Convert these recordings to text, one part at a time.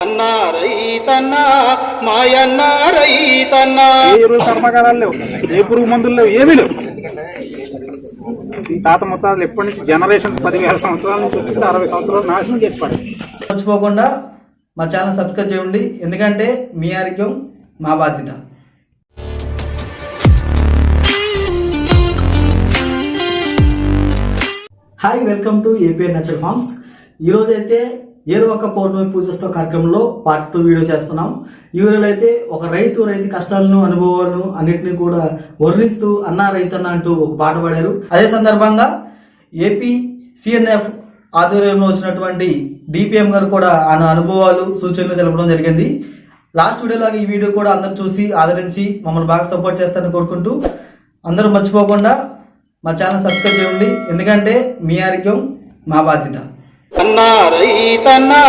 అన్నా రైతన్నా మాయన్న రైతన్నా. ఏ ఎరువులు కర్మాగారాలు లేవు, ఏ పురుగు మందులు లేవు, ఏమీ లేవు. ఈ తాత ముత్తాతలు ఎప్పటి నుంచి జనరేషన్ 10,000 సంవత్సరాల నుంచి వచ్చింది, 60 సంవత్సరాలు నాశనం చేసి పడేస్తుంది. మర్చిపోకుండా మా ఛానల్ సబ్స్క్రైబ్ చేయండి, ఎందుకంటే మీ ఆరోగ్యం మా బాధ్యత. Hi, welcome to APN natural farms. ఈరోజు అయితే ఏరువాక పౌర్ణమి పూజస్తో కార్యక్రమంలో పార్ట్ 2 వీడియో చేస్తున్నాం. ఈ వీడియోలో అయితే ఒక రైతు కష్టాలను అనుభవాలను అన్నింటినీ కూడా వర్ణిస్తూ అన్నా రైతన్న అంటూ ఒక పాట పాడారు. అదే సందర్భంగా ఏపీ సిఎన్ఎఫ్ ఆధ్వర్యంలో వచ్చినటువంటి డిపిఎం గారు కూడా ఆయన అనుభవాలు సూచనలు తెలపడం జరిగింది. లాస్ట్ వీడియోలాగా ఈ వీడియో కూడా అందరూ చూసి ఆదరించి మమ్మల్ని బాగా సపోర్ట్ చేస్తారని కోరుకుంటూ అందరూ మర్చిపోకుండా మా ఛానల్ సబ్స్క్రైబ్ చేయండి, ఎందుకంటే మీ ఆరోగ్యం మా బాధ్యత. అన్నా రైతన్నా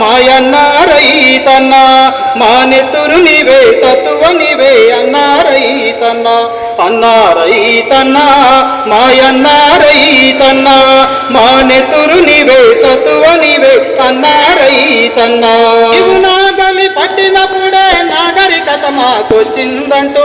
మాయన్న రైతన్నా మా నెత్తురు నీవే సత్తువ నీవే అన్నా రైతన్నా. అన్నా రైతన్నా మాయన్న రైతన్నా మా నెత్తురు నీవే సత్తువ నీవే అన్నా రైతన్నా. ఇవు నాగలి పట్టినప్పుడే నాగరికత మాకొచ్చిందంటూ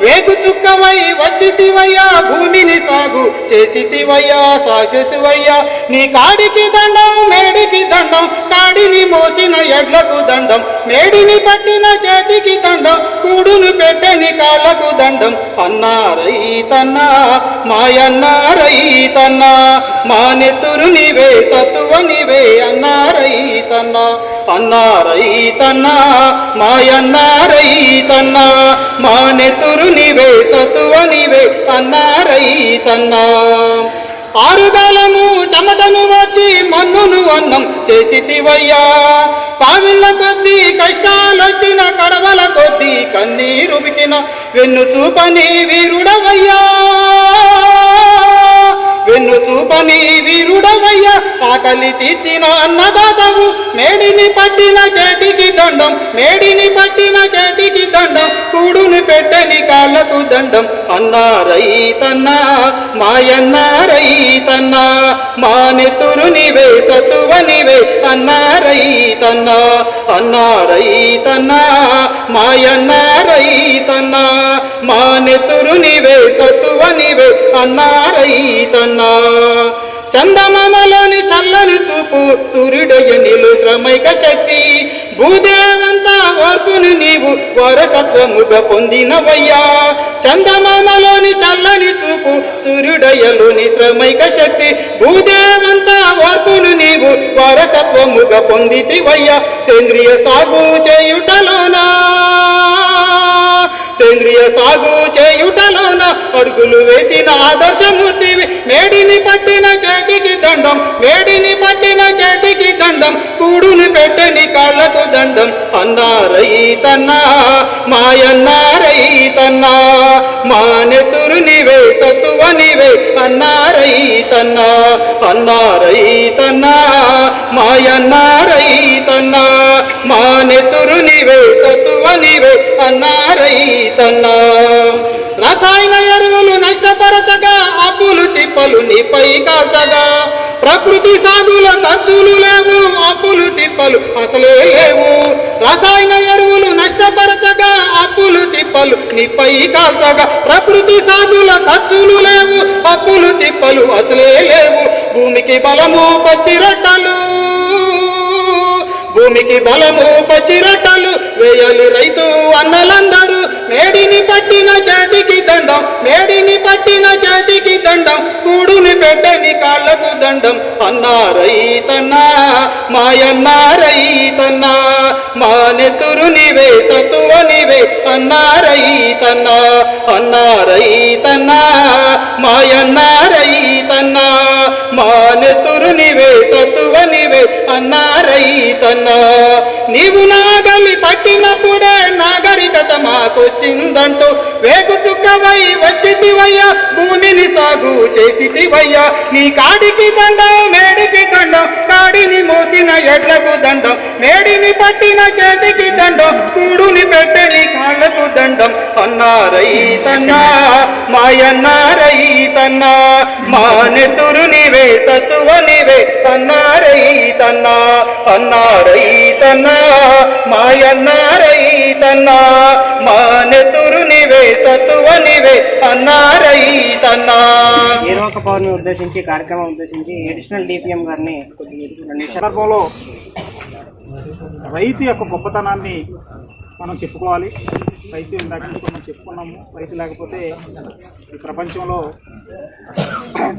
వేగు చుక్కవై వచ్చితివయ్యా, భూమిని సాగు చేసితివయ్యా, సాగితివయ్యా. నీ కాడికి దండం మేడికి దండం, కాడిని మోసిన ఎడ్లకు దండం, మేడిని పట్టిన చేతికి దండం, కూడును పెట్టని కాళ్ళకు దండం. అన్నా రైతన్నా మాయన్న రైతన్నా మా నెత్తురు నీవే సత్తువ నీవే అన్నా రైతన్నా. అన్నా రైతన్నా మాయన్న రైతన్నా మా నెత్తురు నీవే సత్తువ నీవే అన్నా రైతన్నా. ఆరుగాలము చెమటను వచ్చి మన్నును అన్నం చేసితివయ్యా, కావిళ్ళ కొద్దీ కష్టాలొచ్చిన కడవల కొద్దీ కన్నీరు బికిన వెన్ను చూపని వీరుడవయ్యా, వెన్ను చూపని వీరుడవయ్యా. ఆకలి తీర్చిన అన్నదాతవు, మేడిని పట్టిన చేతికి దండం, మేడిని పట్టిన చేతికి దండం, కూడుని పెట్టని కాళ్ళకు దండం. అన్నా రైతన్నా మాయన్న రైతన్నా మా నెత్తురు నీవే సత్తువ నీవే అన్నా రైతన్నా. అన్నా రైతన్నా మాయన్న రైతన్నా మా నెత్తురు నీవే సత్తువ నీవే అన్నా రైతన్నా. చందమామలోని చల్లని చూపు, సూర్యుడయ్య నీలు శ్రమైక శక్తి, భూదేవంతా ఓర్పును నీవు వారసత్వముగా పొందినవయ్యా. చందమామలోని చల్లని చూపు, సూర్యుడయ్యలోని శ్రమైక శక్తి, భూదేవంతా ఓర్పును నీవు వారసత్వముగా పొందితివయ్యా. సేంద్రియ సాగు చేయుటలోనా, సేంద్రియ సాగు చేయుటలోన అడుగులు వేసిన ఆదర్శమూర్తివి, మేడిని పట్టిన చేతికి దండం, మేడిని పట్టిన చేతికి దండం, కూడుని పెట్టని కాళ్ళకు దండం. అన్నా రైతన్నా మాయన్న రైతన్నా మా నెత్తురు నీవే సత్తువ నీవే అన్నా రైతన్నా. అన్నా రైతన్నా మాయన్న రైతన్నా మా నెత్తురు నీవే సత్తువ నీవే అన్నా రైతన్నా. రసాయన ఎరువులు నష్టపరచగా, అప్పులు తిప్పలు నీపై కాల్చగా, ప్రకృతి సాగుల ఖర్చులు లేవు, అప్పులు తిప్పలు అసలే లేవు. రసాయన ఎరువులు నష్టపరచగా, అప్పులు తిప్పలు నీపై కాల్చగా, ప్రకృతి సాగుల ఖర్చులు లేవు, అప్పులు తిప్పలు అసలే లేవు. భూమికి బలము పచ్చిరొట్టలు, భూమికి బలము పచ్చిరొట్టలు వేయాలి రైతు అన్నలందరూ, మేడిని పట్టిన చేతికి దండం, మేడిని పట్టిన చేతికి దండం, కూడుని పెట్టని కాళ్ళకు దండం. అన్నా రైతన్నా మాయన్న రైతన్నా మా నెత్తురు నీవే సత్తువ నీవే అన్నా రైతన్నా. అన్నా రైతన్నా మాయన్న రైతన్నా మా నెత్తురు నీవే సత్తువ నీవే అన్నా రైతన్నా. నీవు నాగలి పట్టినప్పుడే నాగరికత మాకొచ్చిందంటూ వేగు చుక్కవై వచ్చితివయ్యా, భూమిని సాగు చేసితివయ్యా. నీ కాడికి దండం మేడికి దండం, కాడిని మోసిన ఎడ్లకు దండం, మేడిని పట్టిన చేతికి దండం, కూడుని పెట్టని కాళ్ళకు దండం. అన్నా రైతన్నా మాయన్నా రైతన్నా, మా నెత్తురు నీవే సత్తువ నీవే. అన్నా రైతన్నా అన్నా రైతన్నా మాయన్నా రైతన్నా, మా నెత్తురు నీవే సత్తువ నీవే. అన్నా రైతన్నా. 21 పౌర్ణమి ఉద్దేశించి కార్యక్రమం ఉద్దేశించి అడిషనల్ డిపిఎం గారిని ఈ సందర్భంలో రైతు యొక్క గొప్పతనాన్ని మనం చెప్పుకోవాలి. రైతు ఇందాక మనం చెప్పుకున్నాము, రైతు లేకపోతే ఈ ప్రపంచంలో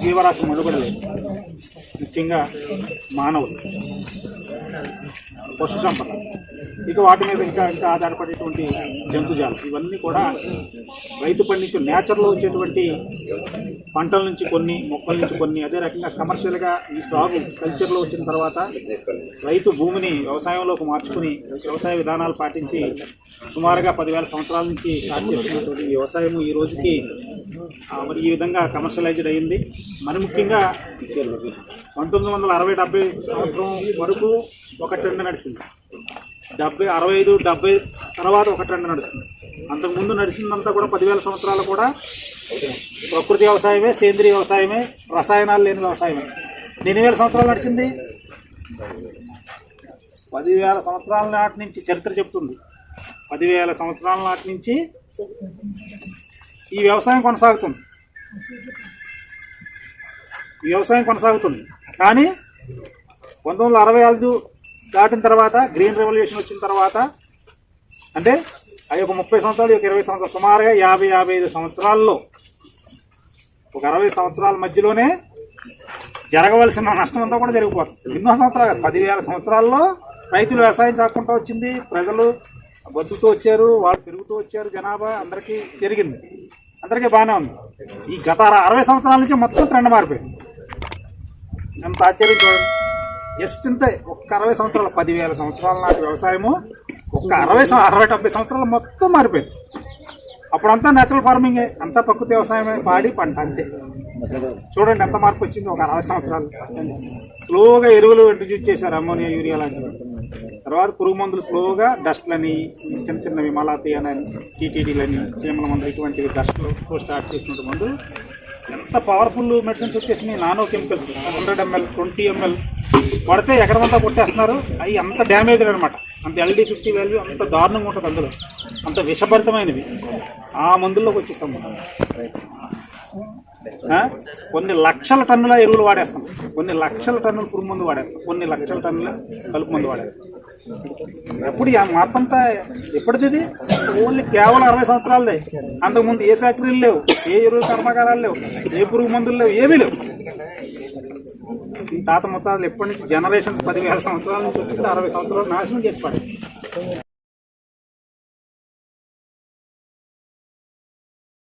జీవరాశి మనుగడలేదు. ముఖ్యంగా మానవులు, పశు సంపద, ఇక వాటి మీద ఇంకా ఆధారపడేటువంటి జంతుజాలం, ఇవన్నీ కూడా రైతు పండించే నేచర్లో వచ్చేటువంటి పంటల నుంచి కొన్ని, మొక్కల నుంచి కొన్ని, అదే రకంగా కమర్షియల్గా ఈ సాగు కల్చర్లో వచ్చిన తర్వాత రైతు భూమిని వ్యవసాయంలోకి మార్చుకుని వ్యవసాయ విధానాలు పాటించి సుమారుగా 10,000 సంవత్సరాల నుంచి స్టార్ట్ చేస్తున్నటువంటి వ్యవసాయం ఈ రోజుకి మరి ఈ విధంగా కమర్షియలైజ్డ్ అయింది. మరి ముఖ్యంగా 1960-70 సంవత్సరం వరకు ఒక ట్రెండ్ నడిచింది. 65-70 తర్వాత ఒక ట్రెండ్ నడుస్తుంది. అంతకుముందు నడిచిందంతా కూడా 10,000 సంవత్సరాలు కూడా ప్రకృతి వ్యవసాయమే, సేంద్రీయ వ్యవసాయమే, రసాయనాలు లేని వ్యవసాయమే. 8,000 సంవత్సరాలు నడిచింది. 10,000 సంవత్సరాల నాటి నుంచి చరిత్ర చెప్తుంది. 10,000 సంవత్సరాల నాటి నుంచి ఈ వ్యవసాయం కొనసాగుతుంది. కానీ 1965 దాటిన తర్వాత, గ్రీన్ రెవల్యూషన్ వచ్చిన తర్వాత, అంటే అది ఒక 30 సంవత్సరాలు, ఒక 20 సంవత్సరాలు, సుమారుగా 50-55 సంవత్సరాల్లో, ఒక 60 సంవత్సరాల మధ్యలోనే జరగవలసిన నష్టం అంతా కూడా జరిగిపోతుంది. ఎన్నో సంవత్సరాలు, 10,000 సంవత్సరాల్లో రైతులు వ్యవసాయం సాగుకుంటూ వచ్చింది, ప్రజలు బతుకుతూ వచ్చారు, వాళ్ళు పెరుగుతూ వచ్చారు, జనాభా అందరికీ పెరిగింది, అందరికీ బాగానే ఉంది. ఈ గత 60 సంవత్సరాల నుంచి మొత్తం ట్రెండ్ మారిపోయింది. ఎంత ఆశ్చర్యం చూడండి. జస్ట్ ఇంతే, ఒక్క 60 సంవత్సరాలు, 10,000 సంవత్సరాల నాటి వ్యవసాయము ఒక్క 60-70 సంవత్సరాలు మొత్తం మారిపోయింది. అప్పుడంతా నేచురల్ ఫార్మింగే, అంతా ప్రకృతి వ్యవసాయమే, పాడి పంట అంతే. చూడండి ఎంత మార్పు వచ్చింది ఒక 60 సంవత్సరాలు. స్లోగా ఎరువులు ఇంట్రడ్యూస్ చేశారు, అమ్మోనియా, యూరియా లాంటివి. తర్వాత పురుగు మందులు స్లోగా, డస్ట్లని, చిన్న చిన్నవి మలాతియాలని, టీటీడీలని, చీమల మందులు, ఇటువంటివి డస్ట్లు స్టార్ట్ చేసినట్టు మందులు. ఎంత పవర్ఫుల్ మెడిసిన్స్ వచ్చేసినాయి. నానో కెమికల్స్ 100 ml 20 ml పడితే ఎకరమంతా కొట్టేస్తున్నారు. అవి అంత డ్యామేజ్ అనమాట. అంత LD50 వాల్యూ అంత దారుణంగా ఉంటుంది అందులో, అంత విషభరితమైనవి. ఆ మందుల్లోకి వచ్చేస్తాం. కొన్ని లక్షల టన్నుల ఎరువులు వాడేస్తాం, కొన్ని లక్షల టన్నుల పురుగు మందు వాడేస్తాం, కొన్ని లక్షల టన్నుల కలుపు మందు వాడేస్తాం. ఎప్పుడు ఆ మార్పంతా ఎప్పటిది? ఓన్లీ కేవలం 60 సంవత్సరాలదే. అంతకుముందు ఏ ఫ్యాక్టరీలు లేవు, ఏ ఎరువుల కర్మాగారాలు లేవు, ఏ పురుగు మందులు లేవు, ఏమీ లేవు. ఈ తాత ముత్తాతలు ఎప్పటి నుంచి జనరేషన్స్ 10,000 సంవత్సరాల నుంచి వచ్చింది 60 సంవత్సరాలు నాశనం చేసి పడేస్తారు.